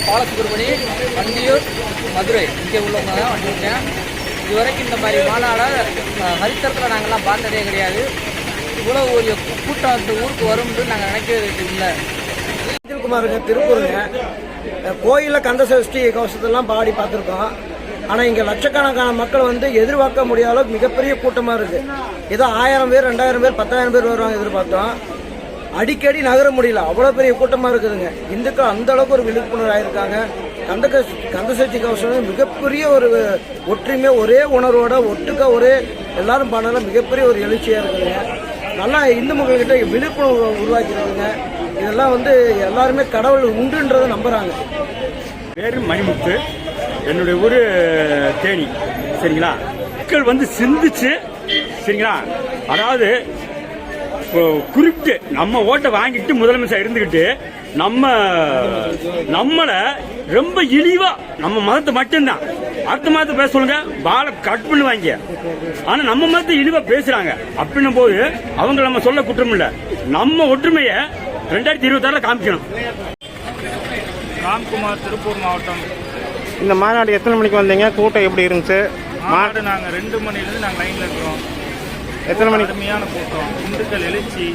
பாலசுப்ரமணி, வண்டியூர், மதுரை இங்கே உள்ளவங்க தான் வந்திருக்கேன். இதுவரைக்கும் இந்த மாதிரி மாநாடை சரித்திரத்தில் நாங்கள்லாம் பார்த்ததே கிடையாது. இவ்வளோ ஒரு கூட்டம் அந்த ஊருக்கு வரும்னு நாங்கள் நினைக்கிறது இல்லை. குமாருங்க, திருப்பூருங்க. கோயிலில் கந்த சஷ்டி கவசத்தெல்லாம் பாடி பார்த்துருக்கோம். ஆனால் இங்கே லட்சக்கணக்கான மக்கள் வந்து எதிர்பார்க்க முடியாத அளவுக்கு மிகப்பெரிய கூட்டமாக இருக்குது. ஏதோ 1000 பேர், 2000 பேர், 10,000 பேர் வருவாங்க எதிர்பார்த்தோம். அடிக்கடி நகர முடியல, அவ்வளோ பெரிய கூட்டமாக இருக்குதுங்க. இந்துக்கள் அந்த அளவுக்கு ஒரு விழிப்புணர்வு ஆயிருக்காங்க. கந்த சஷ்டி கவசம் மிகப்பெரிய ஒரு ஒற்றுமை, ஒரே உணர்வோட ஒட்டுக்க ஒரே எல்லாரும் பண்ணல மிகப்பெரிய ஒரு எழுச்சியாக இருக்குதுங்க. நல்லா இந்து மக்கள்கிட்ட விழிப்புணர்வு உருவாக்கிருக்குங்க. இதெல்லாம் வந்து எல்லாருமே கடவுள் உண்டுன்றதை நம்புறாங்க. பேரு மணிமுத்து, என்னுடைய ஊர் தேனி. சரிங்களா, மக்கள் வந்து சிந்திச்சு, சரிங்களா, அதாவது குறிப்பிட்டு நம்ம ஓட்டை வாங்கிட்டு முதலமைச்சர் இருந்துகிட்டு நம்மளை ரொம்ப இழிவா நம்ம மதத்தை மட்டும்தான் அடுத்த மதத்தை பேச சொல்லுங்க, பாலை கட் பண்ணுவாங்க. ஆனா நம்ம மதத்தை இழிவா பேசுறாங்க. அப்படின்னும் போது அவங்க நம்ம சொல்ல குற்றம் இல்ல. நம்ம ஒற்றுமையை 2026 காமிக்கணும். ராம்குமார், திருப்பூர் மாவட்டம். இந்த மாநாடு எத்தனை மணிக்கு வந்தீங்க? கூட்டம் எப்படி இருந்துச்சு? மாநாடு நாங்கள் 2 மணிலேருந்து நாங்கள் லைனில் இருக்கிறோம். எத்தனை மணி? அருமையான கூட்டம், இந்துக்கள் எழுச்சி.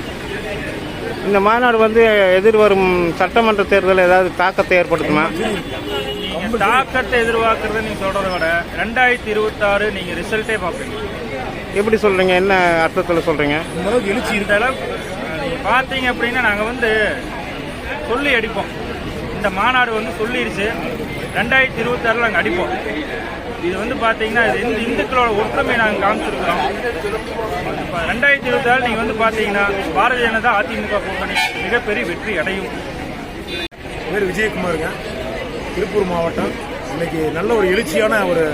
இந்த மாநாடு வந்து எதிர்வரும் சட்டமன்ற தேர்தலில் ஏதாவது தாக்கத்தை ஏற்படுத்துமா? நீங்கள் தாக்கத்தை எதிர்பார்க்கறத நீங்கள் சொல்கிறத விட 2026 நீங்கள் ரிசல்ட்டே பார்ப்பீங்க. எப்படி சொல்றீங்க? என்ன அர்த்தத்தில் சொல்றீங்க? இந்த அளவுக்கு எழுச்சி இந்த அளவுக்கு நீங்கள் பார்த்தீங்க அப்படின்னா நாங்கள் வந்து சொல்லி அடிப்போம். இந்த மாநாடு வந்து சொல்லிடுச்சு, 2026 நாங்கள் அடிப்போம். இது வந்து பார்த்தீங்கன்னா இது இந்துக்களோட ஒற்றுமை நாங்கள் காமிச்சிருக்கிறோம். 2026 நீங்கள் வந்து பார்த்தீங்கன்னா பாரதிய ஜனதா அதிமுக கூட்டணி மிகப்பெரிய வெற்றி அடையும். பேர் விஜயகுமாருங்க, திருப்பூர் மாவட்டம். இன்னைக்கு நல்ல ஒரு எழுச்சியான ஒரு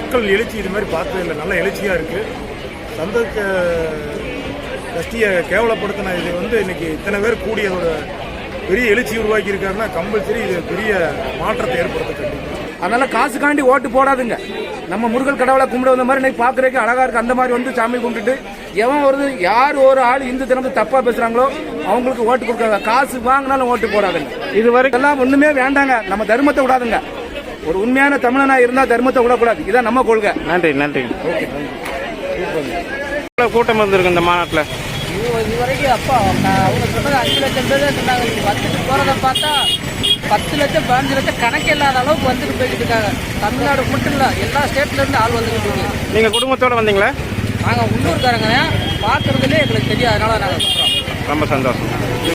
மக்கள் எழுச்சி இது மாதிரி பார்த்தது இல்லை. நல்ல எழுச்சியாக இருக்குது. சந்த சஷ்டியை கேவலப்படுத்தின இது வந்து இன்னைக்கு இத்தனை பேர் கூடிய ஒரு பெரிய எழுச்சி உருவாக்கி இருக்காருன்னா கம்பல்சரி இது பெரிய மாற்றத்தை ஏற்படுத்த. அதனால காசுக்காண்டி ஓட்டு போடாதுங்க. நம்ம முருகல் கடவுளை கும்பிட வந்த மாதிரி இன்னைக்கு பாக்குறதுக்கு அழகா இருக்கு. அந்த மாதிரி வந்து சாமி கும்பிட்டுட்டு எவன் வருது, யார் ஒரு ஆள் இந்து தினத்தை தப்பா பேசுறாங்களோ அவங்களுக்கு ஓட்டு கொடுக்காங்க. காசு வாங்கினாலும் ஓட்டு போடாதுங்க. இது வரைக்கும் எல்லாம் ஒண்ணுமே வேண்டாங்க. நம்ம தர்மத்தை விடாதுங்க. ஒரு உண்மையான தமிழனா இருந்தா தர்மத்தை விடக்கூடாது. இதான் நம்ம கொள்கை. நன்றி நன்றி. ஓகே, கூட்டம் வந்திருக்கு இந்த மாநாட்டில். இதுவரைக்கும் அப்பா அவங்க சொன்னது 5 லட்சம் பேர் சொன்னாங்க. வந்துட்டு போறதை பார்த்தா 10 லட்சம் 15 லட்சம் கணக்கு இல்லாத அளவுக்கு வந்துட்டு போய்கிட்டு இருக்காங்க. தமிழ்நாடு மட்டும் இல்லை, எல்லா ஸ்டேட்ல இருந்து ஆள் வந்துட்டு இருக்கு. நீங்க குடும்பத்தோட வந்தீங்களா? நாங்கள் உள்ளூர்காரங்க, பார்க்கறதுலே எங்களுக்கு தெரியும். அதனால நாங்கள் சொல்றோம். ரொம்ப சந்தோஷம்.